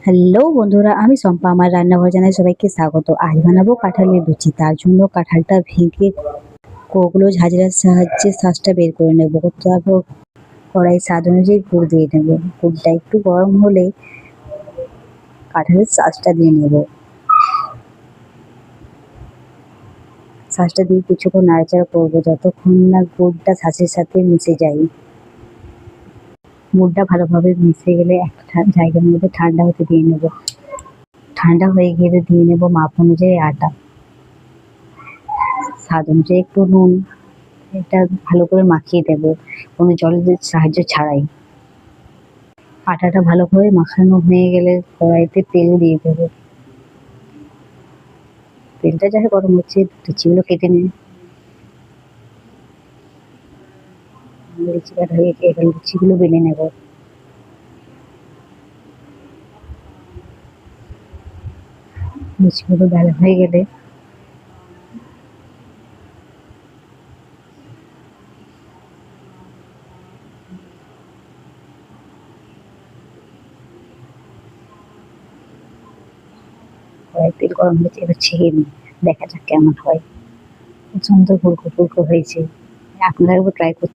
Hello বন্ধুরা, আমি শম্পা। আমার রান্নাঘর জানাই সবাইকে স্বাগত। আজ বানাবো কাঁঠালের লুচি। তার জন্য কাঁঠালটা ভেঙে কোগুলো ঝাঁঝরার সাহায্যে শাঁসটা বের করে নেব। তারপর কড়াই স্বাদ অনুযায়ী গুড় দিয়ে নেব। গুড়টা একটু গরম হলে কাঁঠালের শাঁসটা দিয়ে নেব। শাঁসটা দিয়ে কিছুক্ষণ নাড়াচাড়া করবো যতক্ষণ না গুড়টা শাঁসের সাথে মিশে যায়। গুড়টা ভালোভাবে মিশে গেলে একটা জায়গার মধ্যে ঠান্ডা হতে দিয়ে নেব। ঠান্ডা হয়ে গেলে দিয়ে নেব মাপ অনুযায়ী আটা, স্বাদ অনুযায়ী একটু নুন। এটা ভালো করে মাখিয়ে দেব কোনো জলের সাহায্য ছাড়াই। আটাটা ভালোভাবে মাখানো হয়ে গেলে কড়াইতে তেল দিয়ে দেবো। তেলটা যাতে গরম হচ্ছে, লুচিগুলো কেটে নিই। লুচি কাটা হয়ে গিয়ে এবার লুচিগুলো বেলে নেব। লুচিগুলো বেলা হয়ে গেলে কড়াই তেল গরম হয়েছে, এবার ছেড়ে নিই। দেখা যাক কেমন হয়। খুব সুন্দর ফুলকো ফুলকো হয়েছে। আপনারা একবার ট্রাই করতে